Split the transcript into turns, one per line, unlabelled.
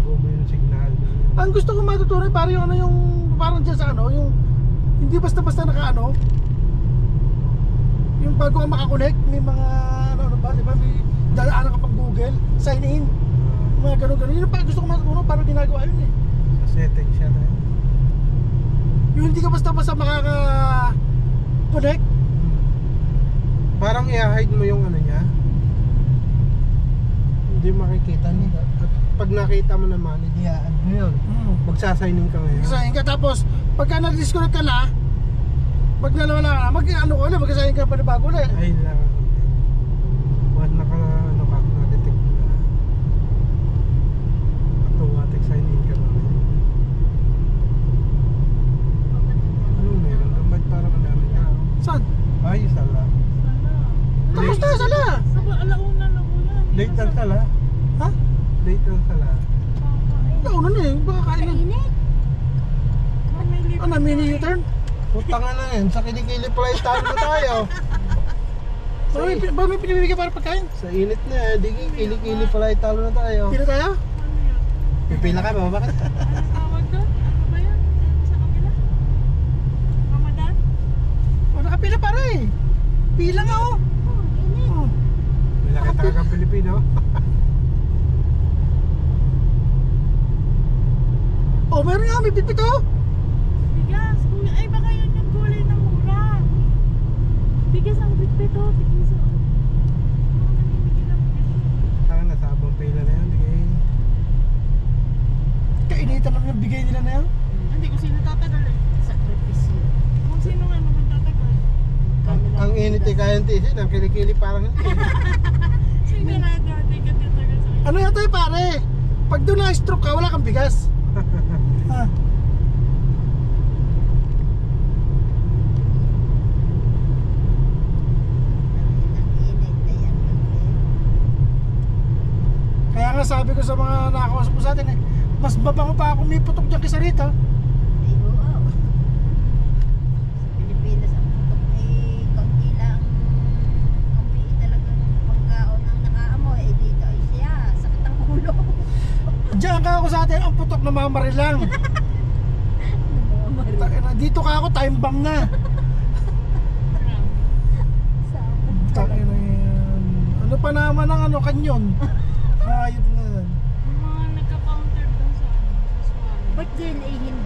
bago mo yung signal.
Ang gusto ko matutunan parang yung ano yung parang dyan sa ano yung hindi basta-basta naka ano yung bago ka makakonect may mga ano ba diba may dadaanan ka pang Google sign in mga gano'n yun pa gusto ko matutunan parang ginagawa yun eh
Sa setting siya na yun.
yung hindi ka basta-basta makaka-connect
Parang i-hide mo yung ano niya. Hindi makikita niya. At pag nakita mo naman, idiyaan mo yun. Magsasigning ka ngayon.
Magsasign ka tapos pagka na-disconnect ka na pag nalawala ka na mag-ano ko ulit magsasign ka pa na bago ulit
Ay lang. What ano ka na-detect mo na automatic sign in ka na. Anong meron? Ba't parang ang dami na?
saan?
Ay, sala.
Tapos na sala
Alauna na po yan.
Late ang sala.
ha?
Late ang sala.
Nauna na eh baka kain na ano mini U-turn?
Putang na yan. Sa kilikili pala tayo na tayo.
Ba may pinibigay para pagkain?
Sa init na eh. Di kilikili pala talo na tayo.
Pila tayo?
Pipila ka ba? Bakit?
Ano tawag doon? Ano ba yan? Sa kabila? Ramadan?
O nakapila para eh pila nga oh oh.
May nakita kang Pilipino.
Oh meron nga may bitbit oh
Bigas. Kuya, ay baka yun yung gulay na mura. Bigas ang bitbit oh. Bigas oh. Baka namimigil ang bigas.
Saan nasa abang pila na yun? Di
kainitan naman yung bigay nila na yan
Hindi ko sino tatagal eh. Sakripisyo. Kung sino nga naman tatagal.
ang init eh kaya yung tisin. Ang kilikili parang hindi.
Sino na dati ka tatagal sa
ano yan tayo pare pag doon na-stroke ka wala kang bigas ha kaya nga sabi ko sa mga nakakausap mo sa atin eh mas babango pa ako may putok dyan kaysa rito
Pilipinas ang putok ay kaunti lang amoy talagang pagkaon ang nakaamoy dito ay siya sakit ang ulo
dyan ka ako sa atin ang putok na mamaril lang dito ka ako time bomb na Takin na yan. Ano pa naman ang ano kanyon hayop na yan
Yung mga nagka-counter doon sa ano, sa Suwan.
ba't din ay hindi